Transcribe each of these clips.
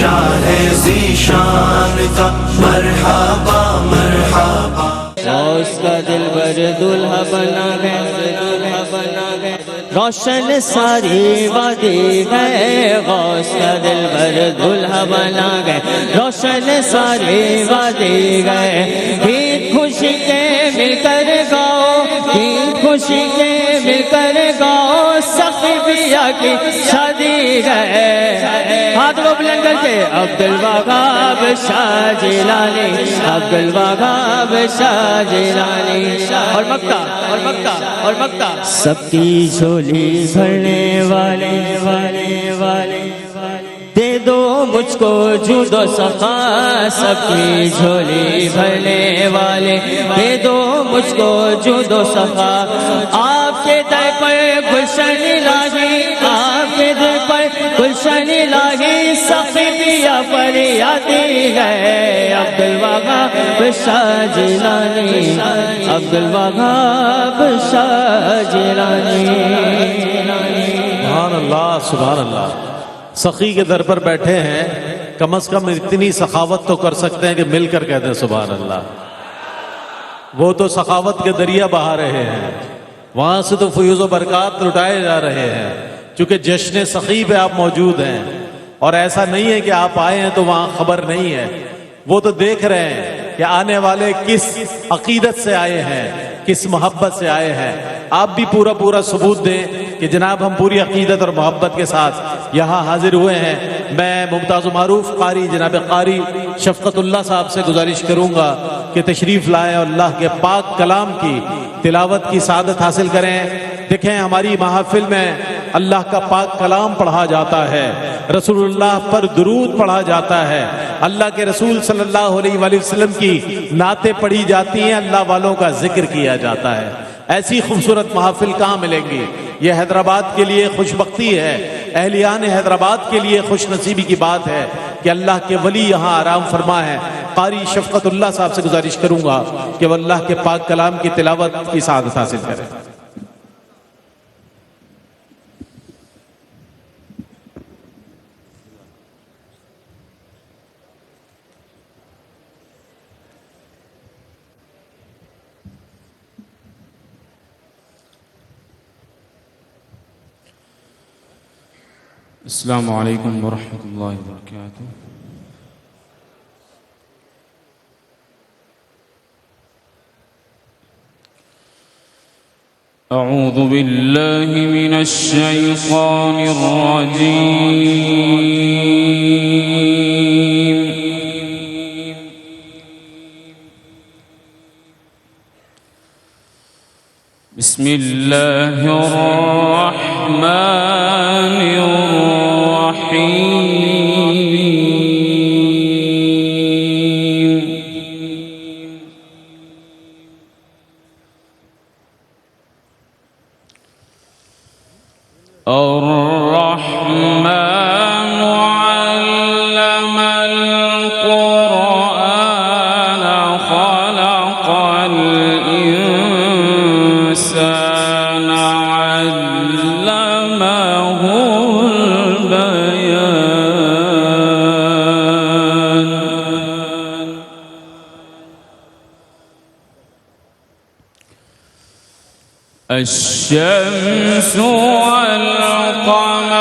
شاہ ذیشان کا مرحبا مرحبا غوث کا دل بر دلہا بنا گئے روشن ساری وادی گئے غوث کا دل بر دلہا بنا گئے روشن ساری وادی گئے گیت خوشی کے مل کر گاؤ گیت خوشی کے مل کر گاؤ سقیفیہ کی شادی گئے ہاتھ کو بلند کر کے عبدالوہاب شاہ جیلانی عبدالوہاب شاہ جیلانی اور مکہ اور مکہ اور مکہ سب کی جھولی بھرنے والے دے دو مجھ کو جود و سخا سب کی جھولی بھرنے والے دے دو مجھ کو جود و سخا آپ کے در پر گلشن لاگی آپ کے در پر گلشن لاگی سقیفیہ پر آتی ہے عبدالوہاب شاہ جیلانی عبدالوہاب شاہ جیلانی سبحان اللہ سبحان اللہ سخی کے در پر بیٹھے ہیں کم از کم اتنی سخاوت تو کر سکتے ہیں کہ مل کر کہتے ہیں سبحان اللہ وہ تو سخاوت کے دریا بہا رہے ہیں وہاں سے تو فیوز و برکات لٹائے جا رہے ہیں چونکہ جشن سخی پہ آپ موجود ہیں اور ایسا نہیں ہے کہ آپ آئے ہیں تو وہاں خبر نہیں ہے وہ تو دیکھ رہے ہیں کہ آنے والے کس عقیدت سے آئے ہیں کس محبت سے آئے ہیں آپ بھی پورا ثبوت دیں کہ جناب ہم پوری عقیدت اور محبت کے ساتھ یہاں حاضر ہوئے ہیں میں ممتاز و معروف قاری جناب قاری شفقت اللہ صاحب سے گزارش کروں گا کہ تشریف لائیں اور اللہ کے پاک کلام کی تلاوت کی سعادت حاصل کریں دیکھیں ہماری محافل میں اللہ کا پاک کلام پڑھا جاتا ہے رسول اللہ پر درود پڑھا جاتا ہے اللہ کے رسول صلی اللہ علیہ وآلہ وسلم کی نعتیں پڑھی جاتی ہیں اللہ والوں کا ذکر کیا جاتا ہے ایسی خوبصورت محافل کہاں ملیں گی یہ حیدرآباد کے لیے خوش بختی ہے اہلیان حیدرآباد کے لیے خوش نصیبی کی بات ہے کہ اللہ کے ولی یہاں آرام فرما ہے قاری شفقت اللہ صاحب سے گزارش کروں گا کہ وہ اللہ کے پاک کلام کی تلاوت کی سعادت حاصل کریں السلام علیکم ورحمۃ اللہ وبرکاتہ اعوذ باللہ من الشیطان الرجیم بسم اللہ الرحمن الرحمن علم القرآن خلق الإنسان علمه البيان الشمس والقمر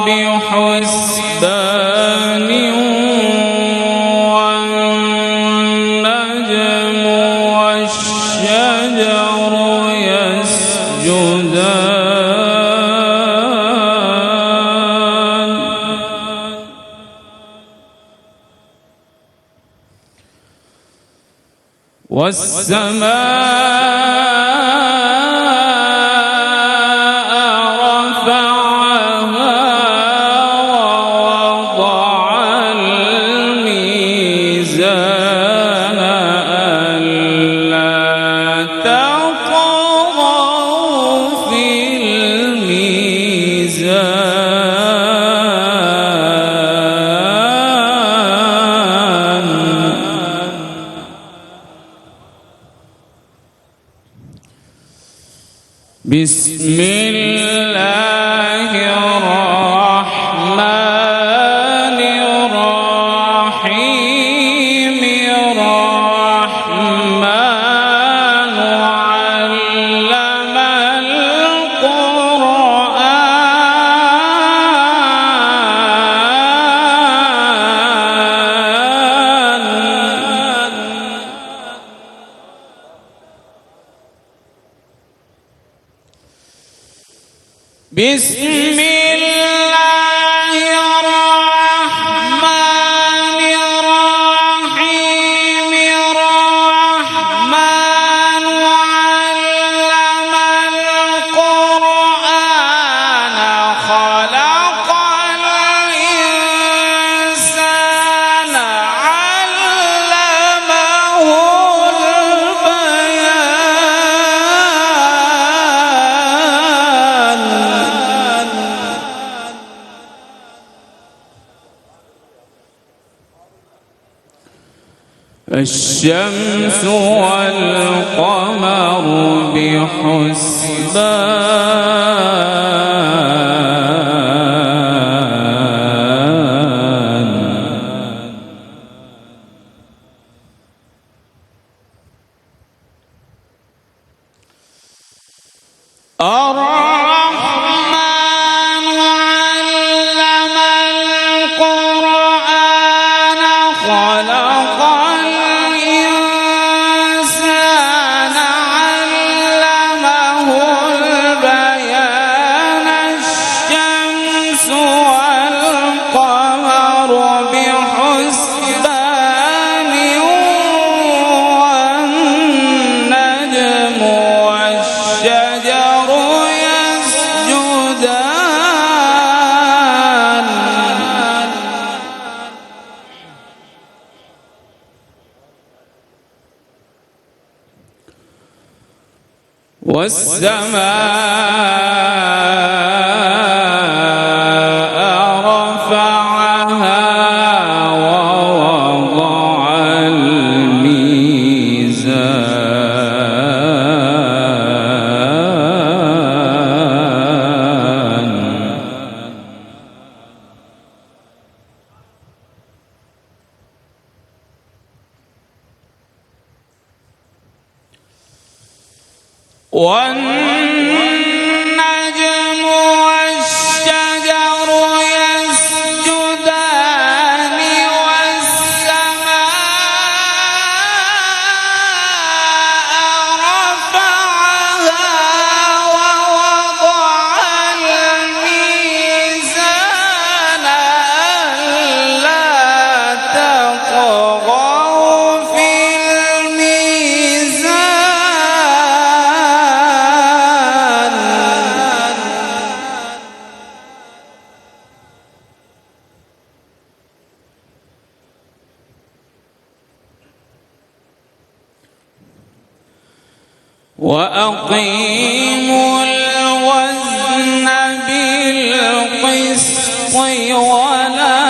بحسبان والنجم والشجر يسجدان والسماء بسم اللہ الرحمن الرحیم بسم الله الرحمن الرحيم الرحمن علم القرآن خلق الإنسان علمه الشمس والقمر بحسبان الرحمن علم القرآن خلق الإنسان علمه البيان الشمس والقمر بحسبان والنجم والشجر يسجدان والسماء رفعها ووضع الميزان والنجم والشجر يسجدان والسماء رفعها ووضع الميزان ألا تطغوا في الميزان وأقيموا الوزن بالقسط ولا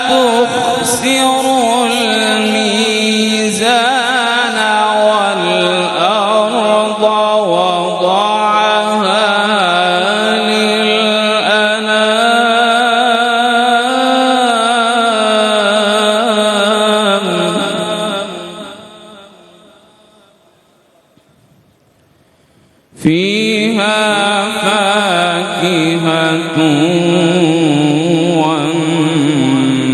تخسروا الميزان والأرض وضعها للأنام فيها فاكهة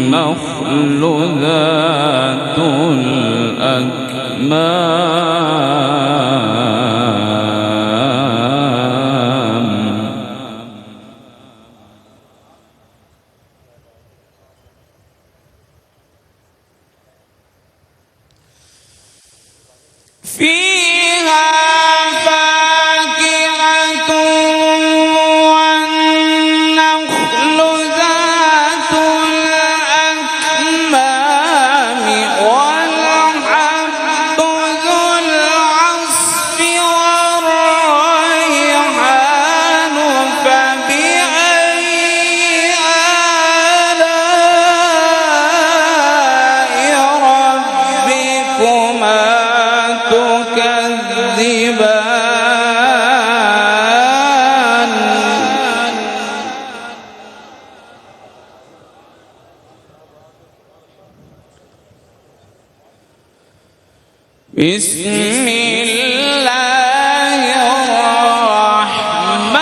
والنخل ذات الأكمام فيها فاكهة والنخل ذات الأكمام والحب ذو العصف والريحان فبأي آلاء ربكما تكذبان بسم الله الرحمن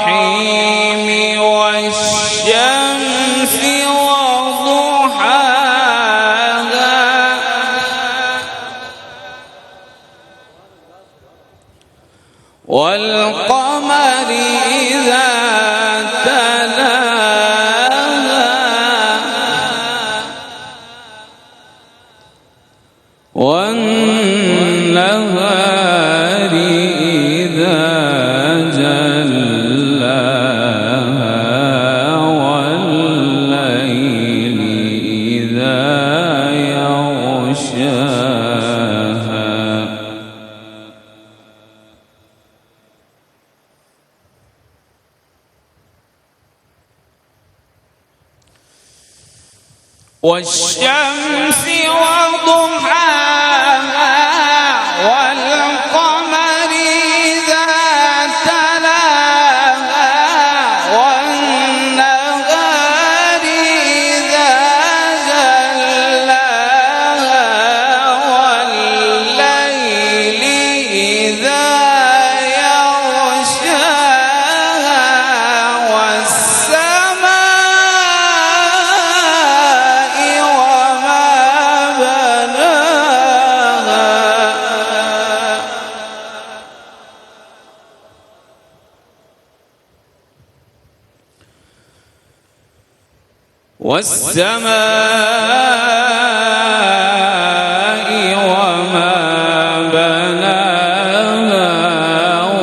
الرحيم والشمس وضحاها والقمر والشمس وضحاها والقمر إذا تلاها والنهار إذا جلاها والليل إذا يغشاها والسماء وما بناها والسماء وما بناها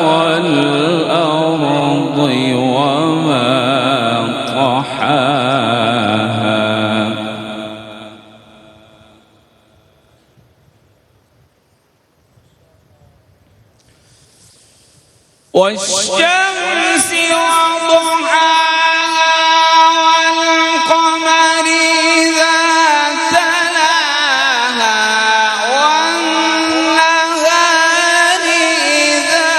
والأرض وما طحاها والشمس وضحاها والقمر إذا تلاها والنهار إذا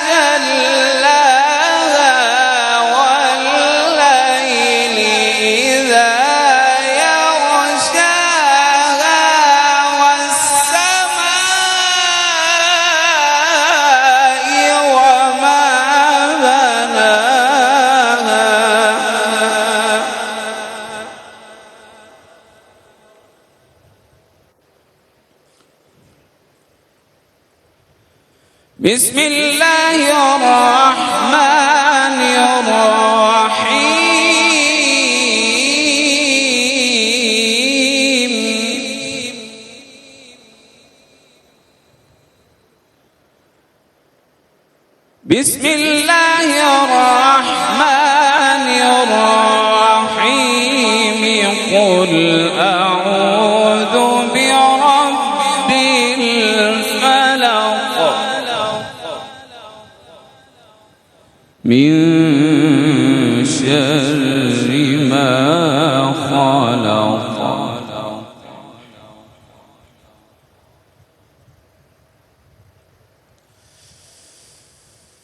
جلاها والليل إذا يغشاها والسماء وما بناها بسم الله الرحمن الرحيم بسم الله الرحمن الرحيم قل أعوذ برب الفلق من شر ما خلق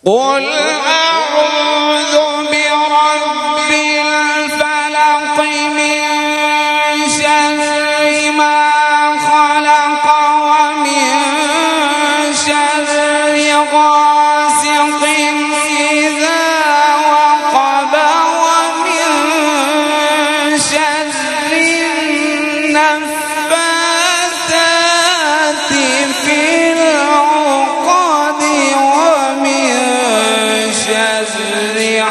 قل أعوذ برب الفلق من شر ما خلق ومن شر غاسق إذا وقب ومن شر النفاثات في العقد ومن شر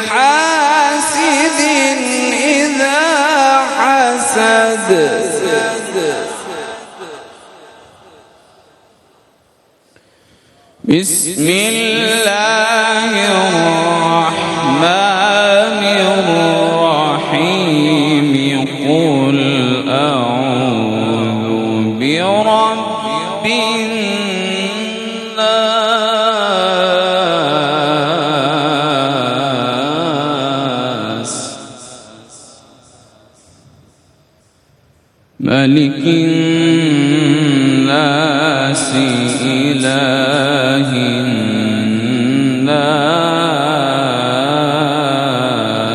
حاسد إذا حسد بسم الله الرحمن الرحيم قل أعوذ برب الناس ملك الناس إله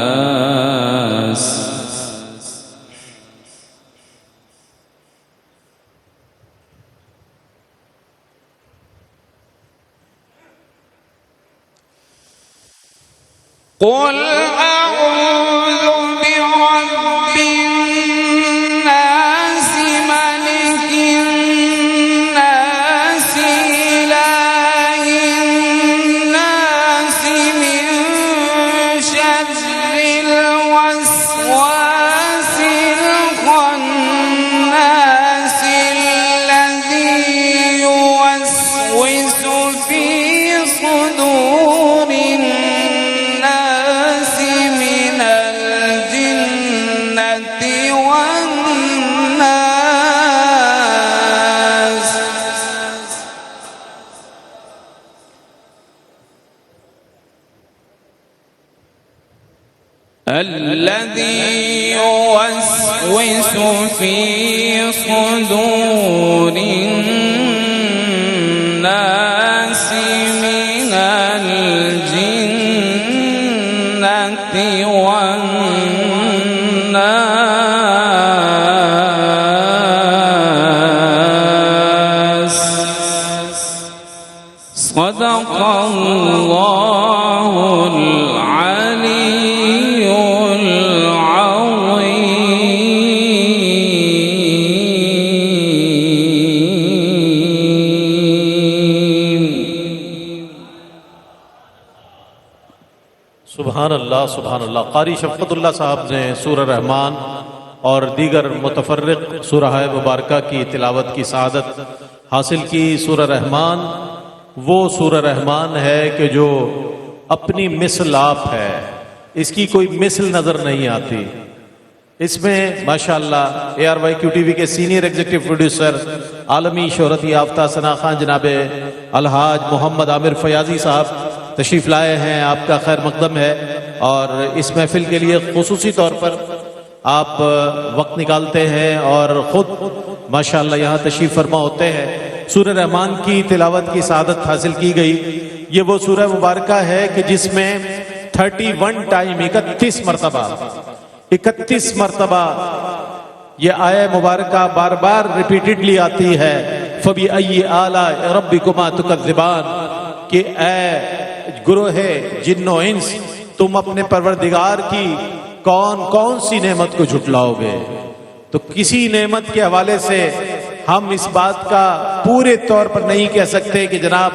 الناس قل أعوذ برب الناس ملك الناس إله الناس من شر الوسواس الخناس الذي يوسوس في صدور الناس من الجنة والناس الذي يوسوس في صدور الناس من الجنة والناس. صدق الله العلي العظيم. سبحان اللہ سبحان اللہ. قاری شفقت اللہ صاحب نے سورہ رحمان اور دیگر متفرق سورہ مبارکہ کی تلاوت کی سعادت حاصل کی. سورہ رحمان وہ سورہ رحمان ہے کہ جو اپنی مثل آپ ہے، اس کی کوئی مثل نظر نہیں آتی. اس میں ماشاءاللہ ARYQ-TV کے سینئر ایگزیکٹو پروڈیوسر عالمی شہرت یافتہ ثنا خان جناب الحاج محمد عامر فیاضی صاحب تشریف لائے ہیں. آپ کا خیر مقدم ہے اور اس محفل کے لیے خصوصی طور پر آپ وقت نکالتے ہیں اور خود ماشاءاللہ یہاں تشریف فرما ہوتے ہیں. سورہ رحمان کی تلاوت کی سعادت حاصل کی گئی. یہ وہ سورہ مبارکہ ہے کہ جس میں 31 ٹائم 31 مرتبہ یہ آیہ مبارکہ بار بار ریپیٹڈلی آتی ہے. فَبِأَيِّ آلَاءِ رَبِّكُمَا تُكَذِّبَانِ کہ اے گروہ جن و انس تم اپنے پروردگار کی کون کون سی نعمت کو جھٹلاؤ گے. تو کسی نعمت کے حوالے سے ہم اس بات کا پورے طور پر نہیں کہہ سکتے کہ جناب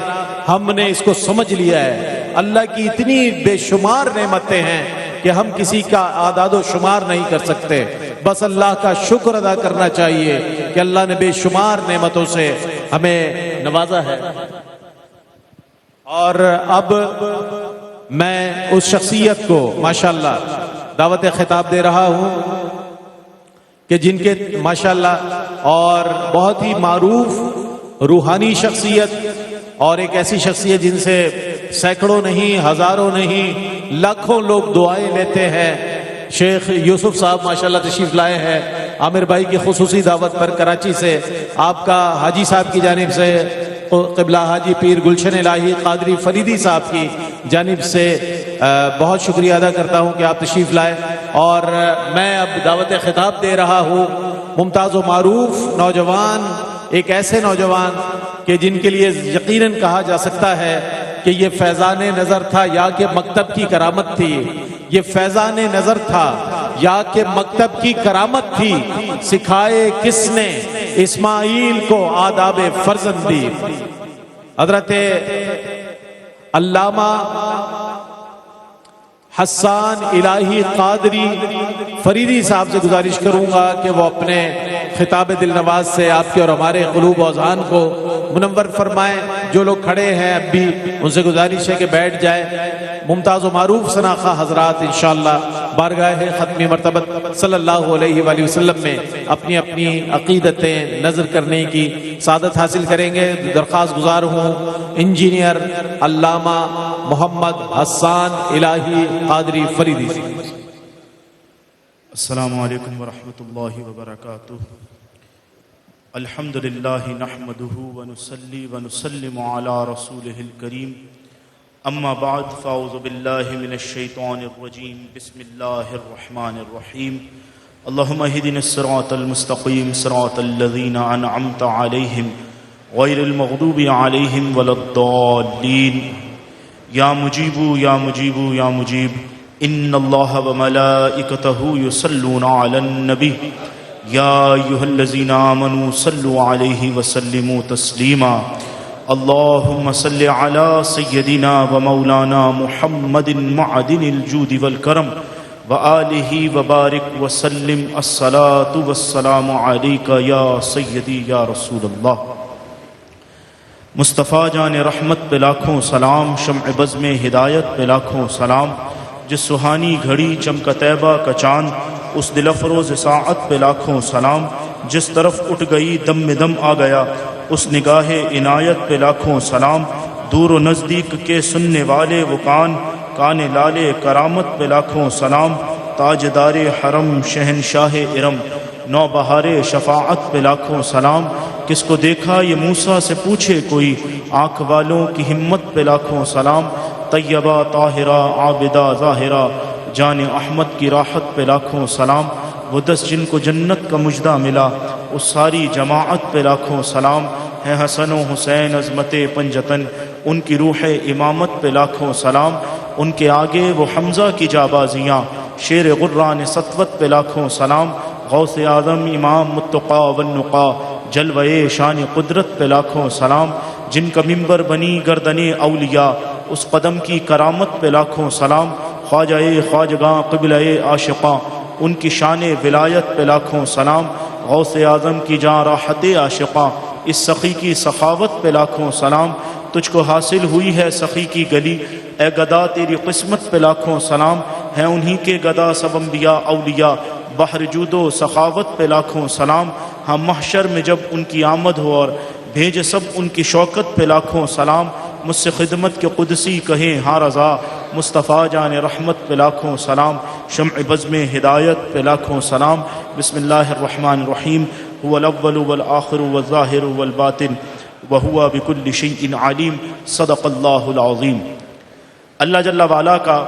ہم نے اس کو سمجھ لیا ہے. اللہ کی اتنی بے شمار نعمتیں ہیں کہ ہم کسی کا اعداد و شمار نہیں کر سکتے. بس اللہ کا شکر ادا کرنا چاہیے کہ اللہ نے بے شمار نعمتوں سے ہمیں نوازا ہے. اور اب میں اس شخصیت کو ماشاءاللہ دعوت خطاب دے رہا ہوں کہ جن کے ماشاءاللہ اور بہت ہی معروف روحانی شخصیت اور ایک ایسی شخصیت جن سے سینکڑوں نہیں ہزاروں نہیں لاکھوں لوگ دعائیں لیتے ہیں. شیخ یوسف صاحب ماشاءاللہ تشریف لائے ہیں عامر بھائی کی خصوصی دعوت پر کراچی سے. آپ کا حاجی صاحب کی جانب سے قبلہ حاجی پیر گلشن الہی قادری فریدی صاحب کی جانب سے بہت شکریہ ادا کرتا ہوں کہ آپ تشریف لائے. اور میں اب دعوت خطاب دے رہا ہوں ممتاز و معروف نوجوان، ایک ایسے نوجوان کہ جن کے لیے یقیناً کہا جا سکتا ہے کہ یہ فیضان نظر تھا یا کہ مکتب کی کرامت تھی. یہ فیضان نظر تھا یا کہ مکتب کی کرامت تھی. سکھائے کس نے اسماعیل کو آداب فرزندی. حضرت علامہ حسان الہی قادری فریدی صاحب سے گزارش کروں گا کہ وہ اپنے خطاب دل نواز سے آپ کے اور ہمارے قلوب و اذہان کو منور فرمائیں. جو لوگ کھڑے ہیں اب بھی ان سے گزارش ہے کہ بیٹھ جائیں. ممتاز و معروف شناخہ حضرات انشاءاللہ بارگاہ ختمی مرتبت صلی اللہ علیہ وآلہ وسلم میں اپنی اپنی عقیدتیں نظر کرنے کی سعادت حاصل کریں گے. درخواست گزار ہوں انجینئر علامہ محمد حسان الہی قادری فریدی. السلام علیکم ورحمۃ اللہ وبرکاتہ. الحمد للہ نحمده ونصلی ونسلم علی رسولہ الکریم. اما بعد فاعوذ باللہ من الشیطان الرجیم. بسم اللہ الرحمن الرحیم. اللہم اہدنا الصراط المستقیم صراط الذین انعمت علیہم غیر المغضوب علیہم ولا الضالین. یا مجیب یا مجیب یا مجیب ان اللہ وملائکتہ یصلون علی النبی یا ایھا الذین آمنوا صلوا علیہ وسلموا تسلیما. اللہم صل علی سیدنا ومولانا محمد معدن الجود والکرم وآلہ وبارک وسلم. الصلاۃ والسلام علیک یا سیدی یا رسول اللہ. مصطفیٰ جان رحمت پہ لاکھوں سلام. شمع بزم ہدایت پہ لاکھوں سلام. جس سہانی گھڑی چمکا طیبہ کا چاند اس دل افروز ساعت پہ لاکھوں سلام. جس طرف اٹھ گئی دم میں دم آ گیا اس نگاہ عنایت پہ لاکھوں سلام. دور و نزدیک کے سننے والے وہ کان لالے کرامت پہ لاکھوں سلام. تاجدار حرم شہنشاہ ارم نو بہارے شفاعت پہ لاکھوں سلام، کس کو دیکھا یہ موسیٰ سے پوچھے کوئی، آنکھ والوں کی ہمت پہ لاکھوں سلام، طیبہ طاہرہ عابدہ ظاہرہ جان احمد کی راحت پہ لاکھوں سلام، وہ 10 جن کو جنت کا مجدہ ملا اس ساری جماعت پہ لاکھوں سلام، ہے حسن و حسین عظمت پنجتن ان کی روح امامت پہ لاکھوں سلام، ان کے آگے وہ حمزہ کی جابازیاں شیر غران سطوت پہ لاکھوں سلام، غوث اعظم امام متقا والنقا جلوے شان قدرت پہ لاکھوں سلام، جن کا ممبر بنی گردن اولیاء اس قدم کی کرامت پہ لاکھوں سلام، خواجہ خواجگاں قبلہ عاشقاں ان کی شان ولایت پہ لاکھوں سلام، غوث اعظم کی جاں راحت عاشقاں اس سخی کی سخاوت پہ لاکھوں سلام، تجھ کو حاصل ہوئی ہے سخی کی گلی اے گدا تیری قسمت پہ لاکھوں سلام، ہیں انہی کے گدا سب انبیاء اولیاء بحر جود و سخاوت پہ لاکھوں سلام، ہم محشر میں جب ان کی آمد ہو اور بھیج سب ان کی شوکت پہ لاکھوں سلام، مجھ سے خدمت کے قدسی کہیں ہاں رضا مصطفیٰ جان رحمت پہ لاکھوں سلام، شمع بزم ہدایت پہ لاکھوں سلام، بسم اللہ الرحمن الرحیم، هو الاول والآخر والظاہر والباطن وهو بكل شيء علیم، صدق اللہ العظیم۔ اللہ جل وعلا کا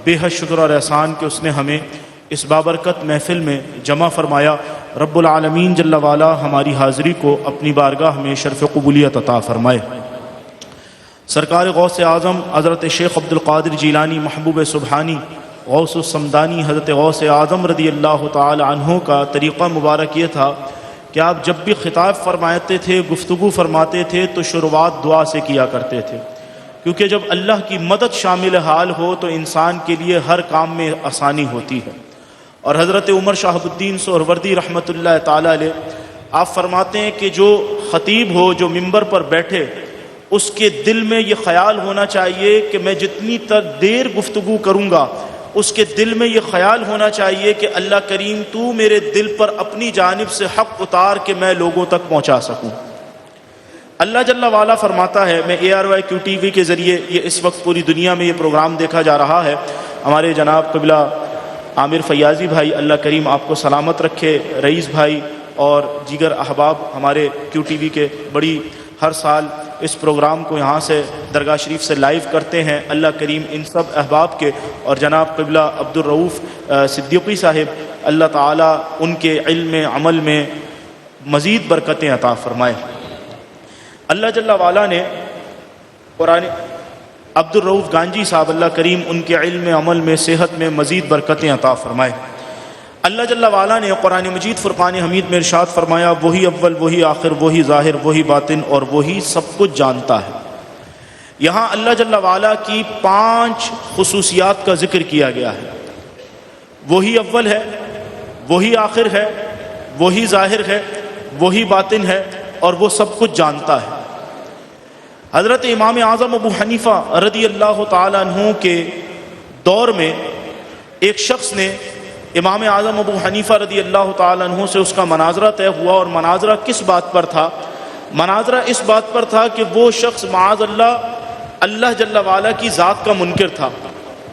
بے حد شکر اور احسان کہ اس نے ہمیں اس بابرکت محفل میں جمع فرمایا۔ رب العالمین جل وعلا ہماری حاضری کو اپنی بارگاہ میں شرف قبولیت عطا فرمائے۔ سرکار غوث اعظم حضرت شیخ عبد القادر جیلانی محبوب سبحانی غوث السمدانی حضرت غوث اعظم رضی اللہ تعالی عنہ کا طریقہ مبارک یہ تھا کہ آپ جب بھی خطاب فرماتے تھے، گفتگو فرماتے تھے تو شروعات دعا سے کیا کرتے تھے، کیونکہ جب اللہ کی مدد شامل حال ہو تو انسان کے لیے ہر کام میں آسانی ہوتی ہے۔ اور حضرت عمر شہاب الدین سہروردی رحمۃ اللہ تعالی علیہ آپ فرماتے ہیں کہ جو خطیب ہو، جو ممبر پر بیٹھے، اس کے دل میں یہ خیال ہونا چاہیے کہ میں جتنی دیر گفتگو کروں گا اس کے دل میں یہ خیال ہونا چاہیے کہ اللہ کریم تو میرے دل پر اپنی جانب سے حق اتار کہ میں لوگوں تک پہنچا سکوں۔ اللہ جل وعلا فرماتا ہے، میں ARYQ TV کے ذریعے یہ اس وقت پوری دنیا میں یہ پروگرام دیکھا جا رہا ہے، ہمارے جناب قبلہ عامر فیاضی بھائی اللہ کریم آپ کو سلامت رکھے، رئیس بھائی اور دیگر احباب ہمارے QTV کے بڑی ہر سال اس پروگرام کو یہاں سے درگاہ شریف سے لائیو کرتے ہیں، اللہ کریم ان سب احباب کے اور جناب قبلہ عبد الرؤوف صدیقی صاحب اللہ تعالیٰ ان کے علم عمل میں مزید برکتیں عطا فرمائے۔ اللہ جل وعلا نے قرآن عبد الرؤوف گانجی صاحب اللہ کریم ان کے علم عمل میں صحت میں مزید برکتیں عطا فرمائے۔ اللہ جل وعلا نے قرآن مجید فرقان حمید میں ارشاد فرمایا، وہی اول وہی آخر وہی ظاہر وہی باطن اور وہی سب کچھ جانتا ہے۔ یہاں اللہ جل وعلا کی 5 خصوصیات کا ذکر کیا گیا ہے۔ وہی اول ہے، وہی آخر ہے، وہی ظاہر ہے، وہی باطن ہے اور وہ سب کچھ جانتا ہے۔ حضرت امام اعظم ابو حنیفہ رضی اللہ تعالی عنہ کے دور میں ایک شخص نے امام اعظم ابو حنیفہ رضی اللہ تعالی عنہ سے اس کا مناظرہ طے ہوا، اور مناظرہ کس بات پر تھا؟ مناظرہ اس بات پر تھا کہ وہ شخص معاذ اللہ جل وعلا کی ذات کا منکر تھا،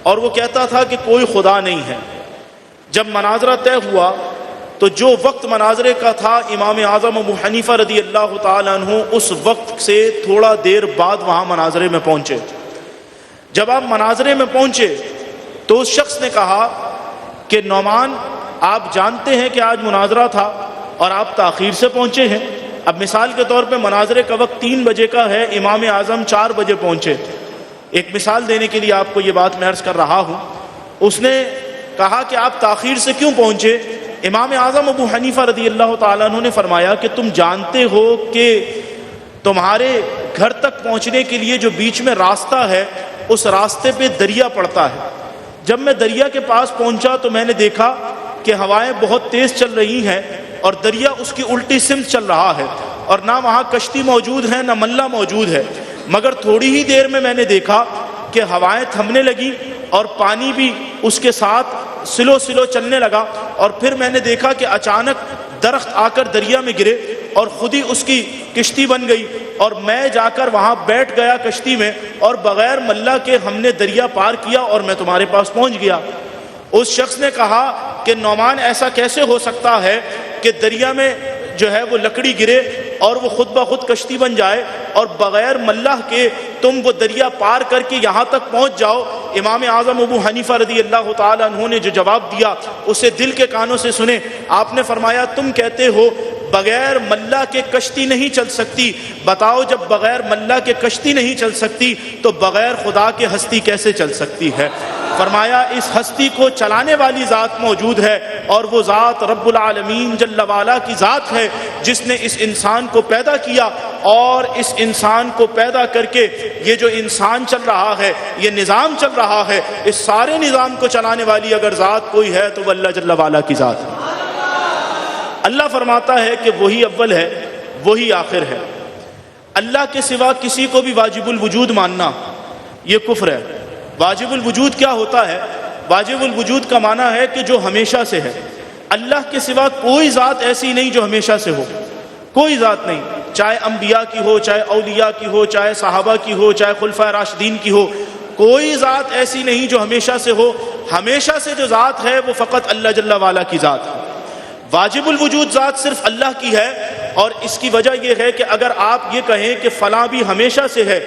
اور وہ کہتا تھا کہ کوئی خدا نہیں ہے۔ جب مناظرہ طے ہوا تو جو وقت مناظرے کا تھا امام اعظم ابو حنیفہ رضی اللہ تعالی عنہ اس وقت سے تھوڑا دیر بعد وہاں مناظرے میں پہنچے۔ جب آپ مناظرے میں پہنچے تو اس شخص نے کہا کہ نعمان آپ جانتے ہیں کہ آج مناظرہ تھا اور آپ تاخیر سے پہنچے ہیں۔ اب مثال کے طور پہ مناظرے کا وقت 3 بجے کا ہے، امام اعظم 4 بجے پہنچے۔ ایک مثال دینے کے لیے آپ کو یہ بات میں عرض کر رہا ہوں۔ اس نے کہا کہ آپ تاخیر سے کیوں پہنچے؟ امام اعظم ابو حنیفہ رضی اللہ تعالیٰ عنہ نے فرمایا کہ تم جانتے ہو کہ تمہارے گھر تک پہنچنے کے لیے جو بیچ میں راستہ ہے اس راستے پہ دریا پڑتا ہے۔ جب میں دریا کے پاس پہنچا تو میں نے دیکھا کہ ہوائیں بہت تیز چل رہی ہیں اور دریا اس کی الٹی سمت چل رہا ہے، اور نہ وہاں کشتی موجود ہے نہ ملہ موجود ہے، مگر تھوڑی ہی دیر میں نے دیکھا کہ ہوائیں تھمنے لگی اور پانی بھی اس کے ساتھ سلو سلو چلنے لگا، اور پھر میں نے دیکھا کہ اچانک درخت آ کر دریا میں گرے اور خود ہی اس کی کشتی بن گئی، اور میں جا کر وہاں بیٹھ گیا کشتی میں، اور بغیر ملہ کے ہم نے دریا پار کیا اور میں تمہارے پاس پہنچ گیا۔ اس شخص نے کہا کہ نعمان ایسا کیسے ہو سکتا ہے کہ دریا میں جو ہے وہ لکڑی گرے اور وہ خود بخود کشتی بن جائے اور بغیر ملاح کے تم وہ دریا پار کر کے یہاں تک پہنچ جاؤ؟ امام اعظم ابو حنیفہ رضی اللہ تعالیٰ عنہ نے جو جواب دیا اسے دل کے کانوں سے سنیں۔ آپ نے فرمایا تم کہتے ہو بغیر ملاح کے کشتی نہیں چل سکتی، بتاؤ جب بغیر ملاح کے کشتی نہیں چل سکتی تو بغیر خدا کے ہستی کیسے چل سکتی ہے؟ فرمایا اس ہستی کو چلانے والی ذات موجود ہے اور وہ ذات رب العالمین جل وعلا کی ذات ہے جس نے اس انسان کو پیدا کیا، اور اس انسان کو پیدا کر کے یہ جو انسان چل رہا ہے، یہ نظام چل رہا ہے، اس سارے نظام کو چلانے والی اگر ذات کوئی ہے تو وہ اللہ جل وعلا کی ذات ہے۔ اللہ فرماتا ہے کہ وہی اول ہے، وہی آخر ہے۔ اللہ کے سوا کسی کو بھی واجب الوجود ماننا یہ کفر ہے۔ واجب الوجود کیا ہوتا ہے؟ واجب الوجود کا معنی ہے کہ جو ہمیشہ سے ہے۔ اللہ کے سوا کوئی ذات ایسی نہیں جو ہمیشہ سے ہو، کوئی ذات نہیں، چاہے انبیاء کی ہو، چاہے اولیاء کی ہو، چاہے صحابہ کی ہو، چاہے خلفائے راشدین کی ہو، کوئی ذات ایسی نہیں جو ہمیشہ سے ہو۔ ہمیشہ سے جو ذات ہے وہ فقط اللہ جل وعلا کی ذات ہے۔ واجب الوجود ذات صرف اللہ کی ہے، اور اس کی وجہ یہ ہے کہ اگر آپ یہ کہیں کہ فلاں بھی ہمیشہ سے ہے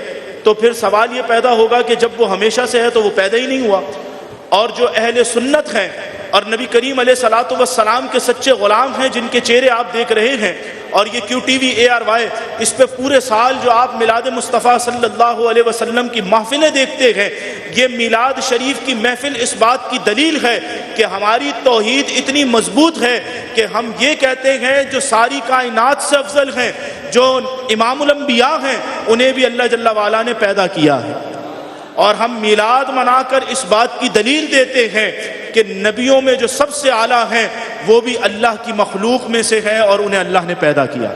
تو پھر سوال یہ پیدا ہوگا کہ جب وہ ہمیشہ سے ہے تو وہ پیدا ہی نہیں ہوا۔ اور جو اہل سنت ہیں اور نبی کریم علیہ الصلوۃ والسلام کے سچے غلام ہیں جن کے چہرے آپ دیکھ رہے ہیں، اور یہ QTV ARY اس پہ پورے سال جو آپ میلاد مصطفیٰ صلی اللہ علیہ وسلم کی محفلیں دیکھتے ہیں، یہ میلاد شریف کی محفل اس بات کی دلیل ہے کہ ہماری توحید اتنی مضبوط ہے کہ ہم یہ کہتے ہیں جو ساری کائنات سے افضل ہیں، جو امام الانبیاء ہیں، انہیں بھی اللہ جل وعلا نے پیدا کیا ہے، اور ہم میلاد منا کر اس بات کی دلیل دیتے ہیں کہ نبیوں میں جو سب سے اعلیٰ ہیں وہ بھی اللہ کی مخلوق میں سے ہیں اور انہیں اللہ نے پیدا کیا۔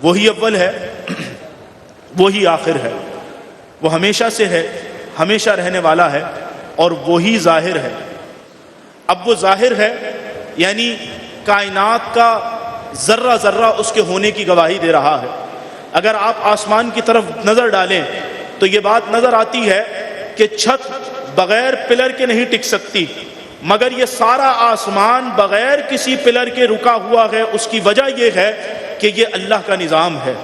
وہی اول ہے، وہی آخر ہے، وہ ہمیشہ سے ہے، ہمیشہ رہنے والا ہے، اور وہی ظاہر ہے۔ اب وہ ظاہر ہے یعنی کائنات کا ذرہ ذرہ اس کے ہونے کی گواہی دے رہا ہے۔ اگر آپ آسمان کی طرف نظر ڈالیں تو یہ بات نظر آتی ہے کہ چھت بغیر پلر کے نہیں ٹک سکتی، مگر یہ سارا آسمان بغیر کسی پلر کے رکا ہوا ہے۔ اس کی وجہ یہ ہے کہ یہ اللہ کا نظام ہے،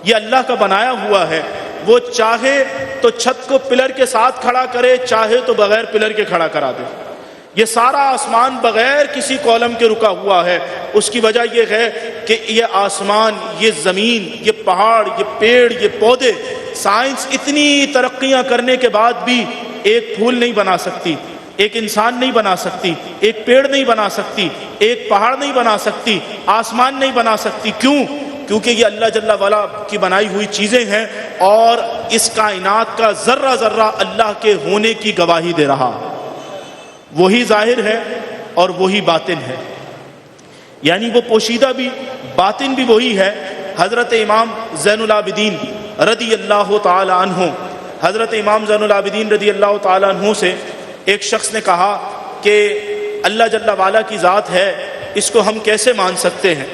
یہ اللہ کا بنایا ہوا ہے۔ وہ چاہے تو چھت کو پلر کے ساتھ کھڑا کرے، چاہے تو بغیر پلر کے کھڑا کرا دے۔ یہ سارا آسمان بغیر کسی کالم کے رکا ہوا ہے۔ اس کی وجہ یہ ہے کہ یہ آسمان، یہ زمین، یہ پہاڑ، یہ پیڑ، یہ پودے، سائنس اتنی ترقیاں کرنے کے بعد بھی ایک پھول نہیں بنا سکتی، ایک انسان نہیں بنا سکتی، ایک پیڑ نہیں بنا سکتی، ایک پہاڑ نہیں بنا سکتی، آسمان نہیں بنا سکتی۔ کیوں؟ کیونکہ یہ اللہ جل وعلا کی بنائی ہوئی چیزیں ہیں، اور اس کائنات کا ذرہ ذرہ اللہ کے ہونے کی گواہی دے رہا۔ وہی ظاہر ہے اور وہی باطن ہے، یعنی وہ پوشیدہ بھی، باطن بھی وہی ہے۔ حضرت امام زین العابدین رضی اللہ تعالی عنہ، حضرت امام زین العابدین رضی اللہ تعالی عنہ سے ایک شخص نے کہا کہ اللہ جل وعلا کی ذات ہے، اس کو ہم کیسے مان سکتے ہیں؟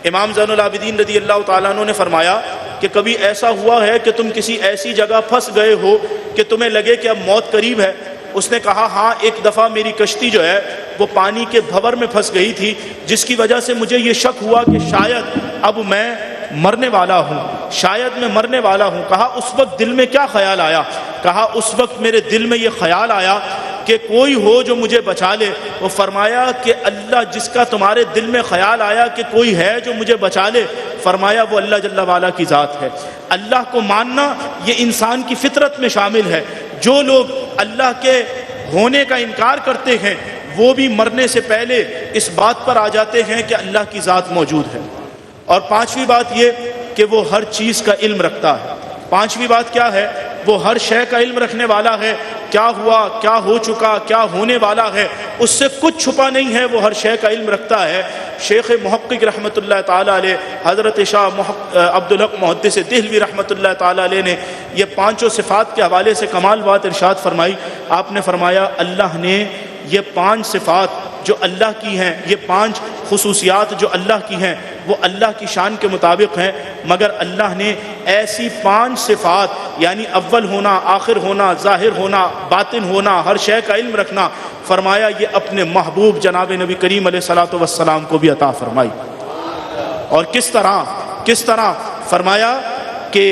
امام زین العابدین رضی اللہ تعالیٰ عنہ نے فرمایا کہ کبھی ایسا ہوا ہے کہ تم کسی ایسی جگہ پھنس گئے ہو کہ تمہیں لگے کہ اب موت قریب ہے؟ اس نے کہا ہاں، ایک دفعہ میری کشتی جو ہے وہ پانی کے بھنور میں پھنس گئی تھی، جس کی وجہ سے مجھے یہ شک ہوا کہ شاید اب میں مرنے والا ہوں، شاید میں مرنے والا ہوں۔ کہا اس وقت دل میں کیا خیال آیا؟ کہا اس وقت میرے دل میں یہ خیال آیا کہ کوئی ہو جو مجھے بچا لے۔ وہ فرمایا کہ اللہ جس کا تمہارے دل میں خیال آیا کہ کوئی ہے جو مجھے بچا لے، فرمایا وہ اللہ جل وعلا کی ذات ہے۔ اللہ کو ماننا یہ انسان کی فطرت میں شامل ہے۔ جو لوگ اللہ کے ہونے کا انکار کرتے ہیں وہ بھی مرنے سے پہلے اس بات پر آ جاتے ہیں کہ اللہ کی ذات موجود ہے۔ اور پانچویں بات یہ کہ وہ ہر چیز کا علم رکھتا ہے۔ پانچویں بات کیا ہے؟ وہ ہر شے کا علم رکھنے والا ہے، کیا ہوا، کیا ہو چکا، کیا ہونے والا ہے، اس سے کچھ چھپا نہیں ہے، وہ ہر شے کا علم رکھتا ہے۔ شیخ محقق رحمۃ اللہ تعالیٰ علیہ حضرت شاہ عبدالحق محدث دہلوی رحمۃ اللہ تعالیٰ علیہ نے یہ پانچوں صفات کے حوالے سے کمال بات ارشاد فرمائی۔ آپ نے فرمایا اللہ نے یہ پانچ صفات جو اللہ کی ہیں، یہ پانچ خصوصیات جو اللہ کی ہیں، وہ اللہ کی شان کے مطابق ہیں، مگر اللہ نے ایسی 5 صفات یعنی اول ہونا، آخر ہونا، ظاہر ہونا، باطن ہونا، ہر شے کا علم رکھنا، فرمایا یہ اپنے محبوب جناب نبی کریم علیہ الصلوۃ والسلام کو بھی عطا فرمائی۔ اور کس طرح فرمایا کہ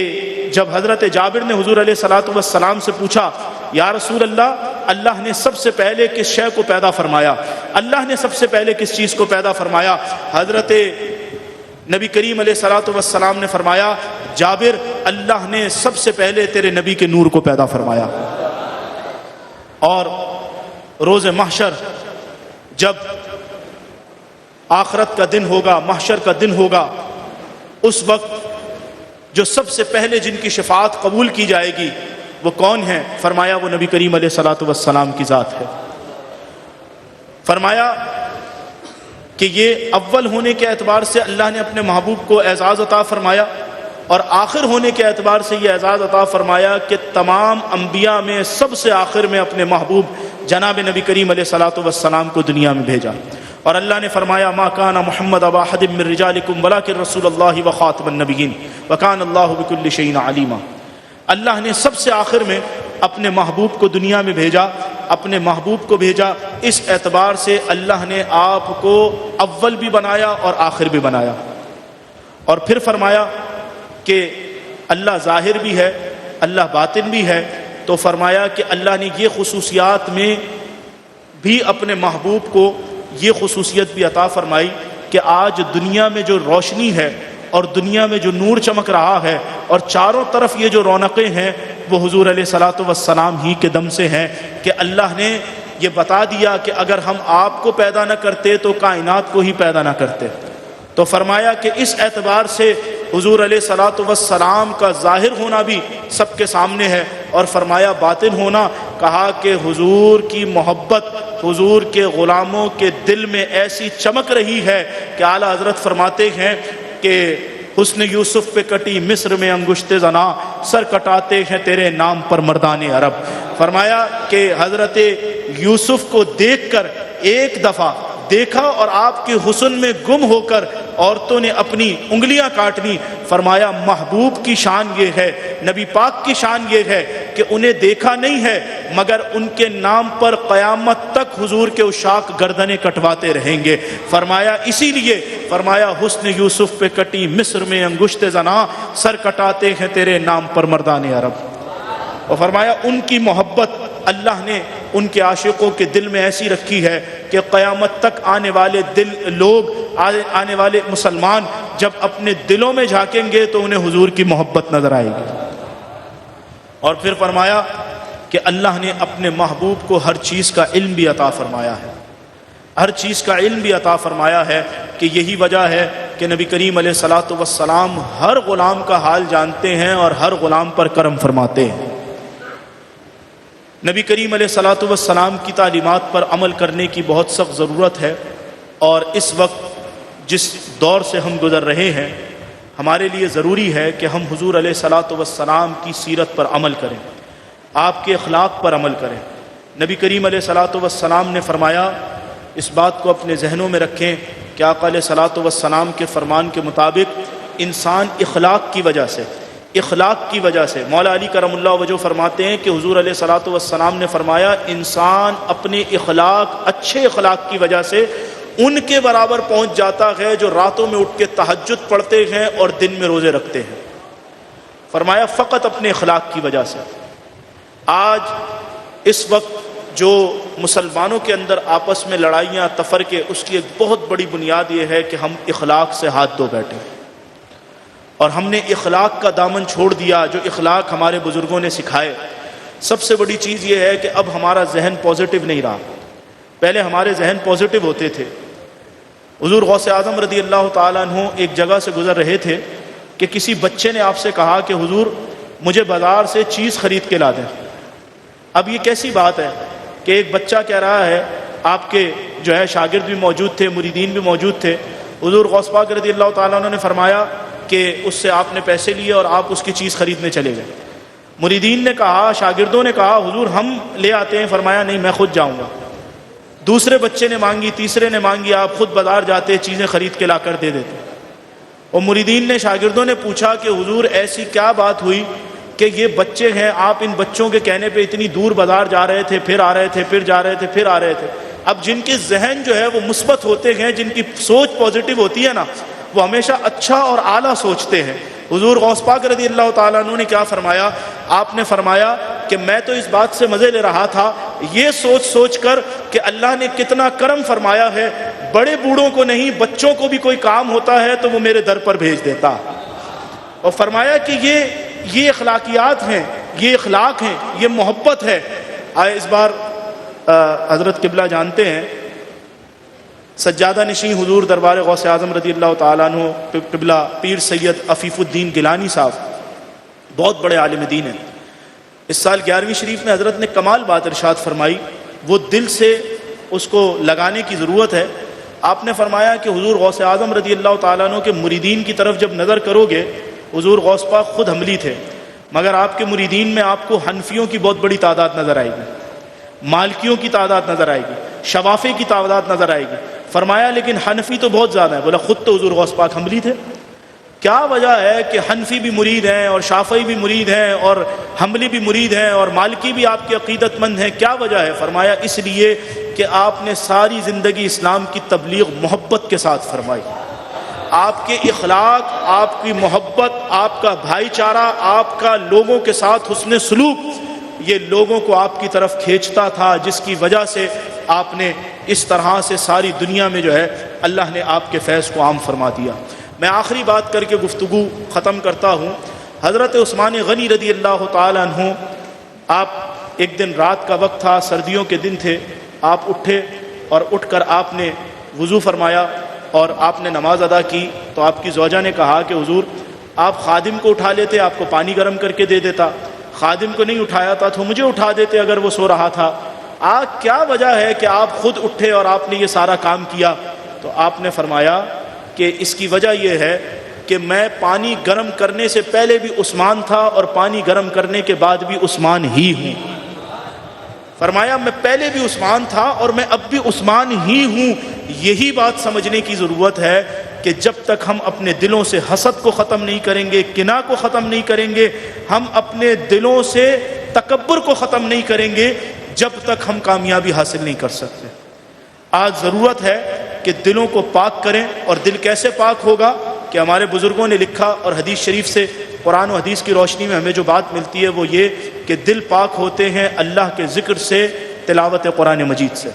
جب حضرت جابر نے حضور علیہ الصلوۃ والسلام سے پوچھا یا رسول اللہ نے سب سے پہلے کس شے کو پیدا فرمایا، اللہ نے سب سے پہلے کس چیز کو پیدا فرمایا، حضرت نبی کریم علیہ الصلوۃ والسلام نے فرمایا جابر اللہ نے سب سے پہلے تیرے نبی کے نور کو پیدا فرمایا۔ اور روز محشر جب آخرت کا دن ہوگا، محشر کا دن ہوگا، اس وقت جو سب سے پہلے جن کی شفاعت قبول کی جائے گی وہ کون ہے؟ فرمایا وہ نبی کریم علیہ الصلوۃ والسلام کی ذات ہے۔ فرمایا کہ یہ اول ہونے کے اعتبار سے اللہ نے اپنے محبوب کو اعزاز عطا فرمایا، اور آخر ہونے کے اعتبار سے یہ اعزاز عطا فرمایا کہ تمام انبیاء میں سب سے آخر میں اپنے محبوب جناب نبی کریم علیہ الصلوۃ والسلام کو دنیا میں بھیجا۔ اور اللہ نے فرمایا ما کان محمد ابا احد من رجالکم ولکن رسول اللہ وخاتم النبیین وکان اللہ بکل شیء علیما۔ اللہ نے سب سے آخر میں اپنے محبوب کو دنیا میں بھیجا، اپنے محبوب کو بھیجا، اس اعتبار سے اللہ نے آپ کو اول بھی بنایا اور آخر بھی بنایا۔ اور پھر فرمایا کہ اللہ ظاہر بھی ہے، اللہ باطن بھی ہے، تو فرمایا کہ اللہ نے یہ خصوصیات میں بھی اپنے محبوب کو یہ خصوصیت بھی عطا فرمائی کہ آج دنیا میں جو روشنی ہے اور دنیا میں جو نور چمک رہا ہے اور چاروں طرف یہ جو رونقیں ہیں وہ حضور علیہ الصلوۃ والسلام ہی کے دم سے ہیں، کہ اللہ نے یہ بتا دیا کہ اگر ہم آپ کو پیدا نہ کرتے تو کائنات کو ہی پیدا نہ کرتے۔ تو فرمایا کہ اس اعتبار سے حضور علیہ الصلوۃ والسلام کا ظاہر ہونا بھی سب کے سامنے ہے، اور فرمایا باطن ہونا، کہا کہ حضور کی محبت حضور کے غلاموں کے دل میں ایسی چمک رہی ہے کہ اعلیٰ حضرت فرماتے ہیں کہ حسن یوسف پہ کٹی مصر میں انگشت زنا، سر کٹاتے ہیں تیرے نام پر مردان عرب۔ فرمایا کہ حضرت یوسف کو دیکھ کر ایک دفعہ دیکھا اور آپ کے حسن میں گم ہو کر عورتوں نے اپنی انگلیاں کاٹنی۔ فرمایا محبوب کی شان یہ ہے، نبی پاک کی شان یہ ہے کہ انہیں دیکھا نہیں ہے مگر ان کے نام پر قیامت تک حضور کے عشاق گردنیں کٹواتے رہیں گے۔ فرمایا اسی لیے فرمایا حسن یوسف پہ کٹی مصر میں انگشت زنا، سر کٹاتے ہیں تیرے نام پر مردان عرب۔ اور فرمایا ان کی محبت اللہ نے ان کے عاشقوں کے دل میں ایسی رکھی ہے کہ قیامت تک آنے والے آنے والے مسلمان جب اپنے دلوں میں جھانکیں گے تو انہیں حضور کی محبت نظر آئے گی۔ اور پھر فرمایا کہ اللہ نے اپنے محبوب کو ہر چیز کا علم بھی عطا فرمایا ہے، ہر چیز کا علم بھی عطا فرمایا ہے، کہ یہی وجہ ہے کہ نبی کریم علیہ الصلوۃ والسلام ہر غلام کا حال جانتے ہیں اور ہر غلام پر کرم فرماتے ہیں۔ نبی کریم علیہ الصلوۃ والسلام کی تعلیمات پر عمل کرنے کی بہت سخت ضرورت ہے، اور اس وقت جس دور سے ہم گزر رہے ہیں ہمارے لیے ضروری ہے کہ ہم حضور علیہ الصلوۃ والسلام کی سیرت پر عمل کریں، آپ کے اخلاق پر عمل کریں۔ نبی کریم علیہ الصلوۃ والسلام نے فرمایا، اس بات کو اپنے ذہنوں میں رکھیں کہ آقا علیہ الصلوۃ والسلام کے فرمان کے مطابق انسان اخلاق کی وجہ سے مولا علی کرم اللہ وجہ فرماتے ہیں کہ حضور علیہ الصلوۃ والسلام نے فرمایا انسان اپنے اچھے اخلاق کی وجہ سے ان کے برابر پہنچ جاتا ہے جو راتوں میں اٹھ کے تہجد پڑھتے ہیں اور دن میں روزے رکھتے ہیں۔ فرمایا فقط اپنے اخلاق کی وجہ سے۔ آج اس وقت جو مسلمانوں کے اندر آپس میں لڑائیاں تفرقے، اس کی ایک بہت بڑی بنیاد یہ ہے کہ ہم اخلاق سے ہاتھ دھو بیٹھے، اور ہم نے اخلاق کا دامن چھوڑ دیا جو اخلاق ہمارے بزرگوں نے سکھائے۔ سب سے بڑی چیز یہ ہے کہ اب ہمارا ذہن پازیٹیو نہیں رہا، پہلے ہمارے ذہن پازیٹیو ہوتے تھے۔ حضور غوث اعظم رضی اللہ تعالیٰ عنہ ایک جگہ سے گزر رہے تھے کہ کسی بچے نے آپ سے کہا کہ حضور مجھے بازار سے چیز خرید کے لا دیں۔ اب یہ کیسی بات ہے کہ ایک بچہ کہہ رہا ہے، آپ کے جو ہے شاگرد بھی موجود تھے، مریدین بھی موجود تھے۔ حضور غوث پاک رضی اللہ تعالیٰ عنہ نے فرمایا کہ اس سے آپ نے پیسے لیے اور آپ اس کی چیز خریدنے چلے گئے۔ مریدین نے کہا، شاگردوں نے کہا حضور ہم لے آتے ہیں۔ فرمایا نہیں، میں خود جاؤں گا۔ دوسرے بچے نے مانگی، تیسرے نے مانگی، آپ خود بازار جاتے چیزیں خرید کے لا کر دے دیتے۔ اور مریدین نے شاگردوں نے پوچھا کہ حضور ایسی کیا بات ہوئی کہ یہ بچے ہیں، آپ ان بچوں کے کہنے پہ اتنی دور بازار جا رہے تھے، پھر آ رہے تھے، پھر جا رہے تھے، پھر آ رہے تھے. اب جن کے ذہن جو ہے وہ مثبت ہوتے ہیں، جن کی سوچ پازیٹیو ہوتی ہے نا، وہ ہمیشہ اچھا اور اعلیٰ سوچتے ہیں. حضور غوث پاک رضی اللہ تعالیٰ عنہ نے کیا فرمایا؟ آپ نے فرمایا کہ میں تو اس بات سے مزے لے رہا تھا یہ سوچ سوچ کر کہ اللہ نے کتنا کرم فرمایا ہے، بڑے بوڑھوں کو نہیں بچوں کو بھی کوئی کام ہوتا ہے تو وہ میرے در پر بھیج دیتا. اور فرمایا کہ یہ اخلاقیات ہیں، یہ اخلاق ہیں، یہ محبت ہے. آئے اس بار حضرت قبلہ جانتے ہیں سجادہ نشین حضور دربار غوث اعظم رضی اللہ تعالیٰ عنہ قبلہ پیر سید عفیف الدین گیلانی صاحب بہت بڑے عالم دین ہیں. اس سال 11ویں شریف میں حضرت نے کمال بات ارشاد فرمائی، وہ دل سے اس کو لگانے کی ضرورت ہے. آپ نے فرمایا کہ حضور غوث اعظم رضی اللہ تعالیٰ عنہ کے مریدین کی طرف جب نظر کرو گے، حضور غوث پاک خود حنبلی تھے، مگر آپ کے مریدین میں آپ کو حنفیوں کی بہت بڑی تعداد نظر آئے گی، مالکیوں کی تعداد نظر آئے گی، شوافی کی تعداد نظر آئے گی. فرمایا لیکن حنفی تو بہت زیادہ ہے. بولا خود تو حضور غوث پاک حنبلی تھے. کیا وجہ ہے کہ حنفی بھی مرید ہیں اور شافعی بھی مرید ہیں اور حنبلی بھی مرید ہیں اور مالکی بھی آپ کے عقیدت مند ہیں؟ کیا وجہ ہے؟ فرمایا اس لیے کہ آپ نے ساری زندگی اسلام کی تبلیغ محبت کے ساتھ فرمائی. آپ کے اخلاق، آپ کی محبت، آپ کا بھائی چارہ، آپ کا لوگوں کے ساتھ حسن سلوک، یہ لوگوں کو آپ کی طرف کھینچتا تھا، جس کی وجہ سے آپ نے اس طرح سے ساری دنیا میں جو ہے اللہ نے آپ کے فیض کو عام فرما دیا. میں آخری بات کر کے گفتگو ختم کرتا ہوں. حضرت عثمان غنی رضی اللہ تعالیٰ عنہ، آپ ایک دن رات کا وقت تھا، سردیوں کے دن تھے، آپ اٹھے اور اٹھ کر آپ نے وضو فرمایا اور آپ نے نماز ادا کی. تو آپ کی زوجہ نے کہا کہ حضور آپ خادم کو اٹھا لیتے، آپ کو پانی گرم کر کے دے دیتا، خادم کو نہیں اٹھایا تھا تو مجھے اٹھا دیتے اگر وہ سو رہا تھا. کیا وجہ ہے کہ آپ خود اٹھے اور آپ نے یہ سارا کام کیا؟ تو آپ نے فرمایا کہ اس کی وجہ یہ ہے کہ میں پانی گرم کرنے سے پہلے بھی عثمان تھا اور پانی گرم کرنے کے بعد بھی عثمان ہی ہوں. فرمایا میں پہلے بھی عثمان تھا اور میں اب بھی عثمان ہی ہوں. یہی بات سمجھنے کی ضرورت ہے کہ جب تک ہم اپنے دلوں سے حسد کو ختم نہیں کریں گے، کینہ کو ختم نہیں کریں گے، ہم اپنے دلوں سے تکبر کو ختم نہیں کریں گے، جب تک ہم کامیابی حاصل نہیں کر سکتے. آج ضرورت ہے کہ دلوں کو پاک کریں. اور دل کیسے پاک ہوگا؟ کہ ہمارے بزرگوں نے لکھا اور حدیث شریف سے، قرآن و حدیث کی روشنی میں ہمیں جو بات ملتی ہے وہ یہ کہ دل پاک ہوتے ہیں اللہ کے ذکر سے، تلاوت قرآن مجید سے،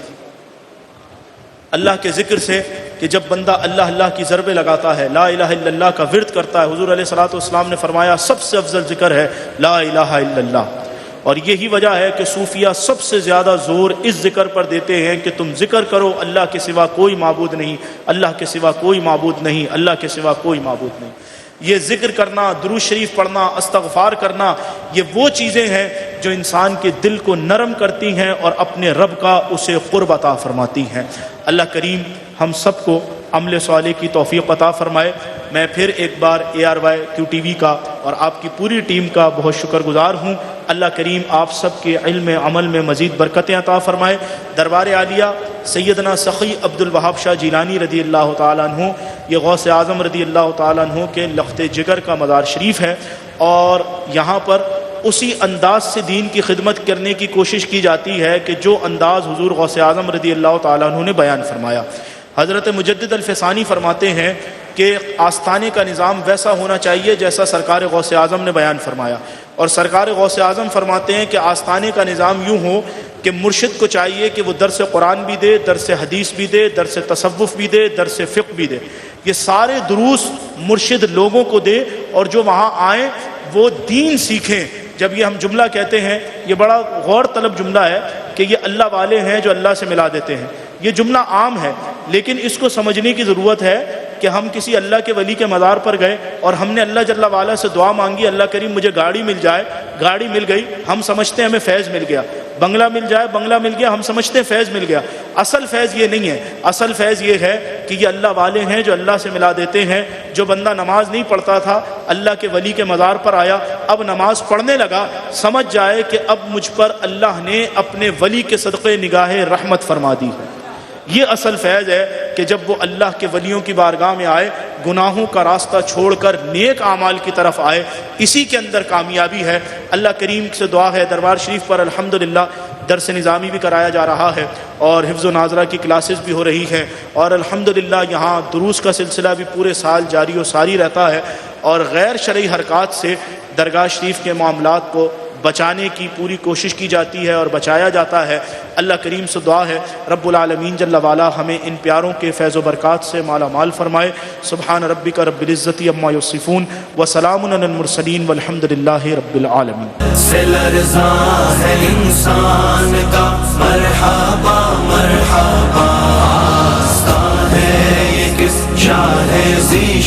اللہ کے ذکر سے. کہ جب بندہ اللہ اللہ کی ضربیں لگاتا ہے، لا الہ الا اللہ کا ورد کرتا ہے، حضور علیہ الصلوۃ والسلام نے فرمایا سب سے افضل ذکر ہے لا الہ الا اللہ. اور یہی وجہ ہے کہ صوفیہ سب سے زیادہ زور اس ذکر پر دیتے ہیں کہ تم ذکر کرو، اللہ کے سوا کوئی معبود نہیں، اللہ کے سوا کوئی معبود نہیں، اللہ کے سوا کوئی معبود نہیں. یہ ذکر کرنا، درود شریف پڑھنا، استغفار کرنا، یہ وہ چیزیں ہیں جو انسان کے دل کو نرم کرتی ہیں اور اپنے رب کا اسے قرب عطا فرماتی ہیں. اللہ کریم ہم سب کو عمل صالح کی توفیق عطا فرمائے. میں پھر ایک بار ARYQTV کا اور آپ کی پوری ٹیم کا بہت شکر گزار ہوں. اللہ کریم آپ سب کے علم عمل میں مزید برکتیں عطا فرمائے. دربار عالیہ سیدنا سخی عبد الوہاب شاہ جیلانی رضی اللہ تعالیٰ عنہ، یہ غوث اعظم رضی اللہ تعالیٰ عنہ کے لخت جگر کا مزار شریف ہے، اور یہاں پر اسی انداز سے دین کی خدمت کرنے کی کوشش کی جاتی ہے کہ جو انداز حضور غوث اعظم رضی اللہ تعالیٰ عنہ نے بیان فرمایا. حضرت مجدد الفسانی فرماتے ہیں کہ آستانے کا نظام ویسا ہونا چاہیے جیسا سرکار غوث اعظم نے بیان فرمایا. اور سرکار غوث اعظم فرماتے ہیں کہ آستانے کا نظام یوں ہو کہ مرشد کو چاہیے کہ وہ درس قرآن بھی دے، درس حدیث بھی دے، درس تصوف بھی دے، درس فقہ بھی دے. یہ سارے دروس مرشد لوگوں کو دے اور جو وہاں آئیں وہ دین سیکھیں. جب یہ ہم جملہ کہتے ہیں، یہ بڑا غور طلب جملہ ہے کہ یہ اللہ والے ہیں جو اللہ سے ملا دیتے ہیں. یہ جملہ عام ہے لیکن اس کو سمجھنے کی ضرورت ہے کہ ہم کسی اللہ کے ولی کے مزار پر گئے اور ہم نے اللہ جل وعلا سے دعا مانگی، اللہ کریم مجھے گاڑی مل جائے، گاڑی مل گئی، ہم سمجھتے ہیں ہمیں فیض مل گیا. بنگلہ مل جائے، بنگلہ مل گیا، ہم سمجھتے ہیں فیض مل گیا. اصل فیض یہ نہیں ہے. اصل فیض یہ ہے کہ یہ اللہ والے ہیں جو اللہ سے ملا دیتے ہیں. جو بندہ نماز نہیں پڑھتا تھا، اللہ کے ولی کے مزار پر آیا، اب نماز پڑھنے لگا، سمجھ جائے کہ اب مجھ پر اللہ نے اپنے ولی کے صدقے نگاہ رحمت فرما دی ہے. یہ اصل فیض ہے کہ جب وہ اللہ کے ولیوں کی بارگاہ میں آئے گناہوں کا راستہ چھوڑ کر نیک اعمال کی طرف آئے، اسی کے اندر کامیابی ہے۔ اللہ کریم سے دعا ہے دربار شریف پر الحمدللہ درس نظامی بھی کرایا جا رہا ہے اور حفظ و ناظرہ کی کلاسز بھی ہو رہی ہیں، اور الحمدللہ یہاں دروس کا سلسلہ بھی پورے سال جاری و ساری رہتا ہے، اور غیر شرعی حرکات سے درگاہ شریف کے معاملات کو بچانے کی پوری کوشش کی جاتی ہے اور بچایا جاتا ہے۔ اللہ کریم سے دعا ہے رب العالمین جل وعلا ہمیں ان پیاروں کے فیض و برکات سے مالا مال فرمائے۔ سبحان ربک رب العزت عما یصفون وسلام علی المرسلین والحمد للہ رب العالمین۔ سے لرزاں ہے انسان کا مرحبا مرحبا، آستہ ہے یہ کس شاہ ذی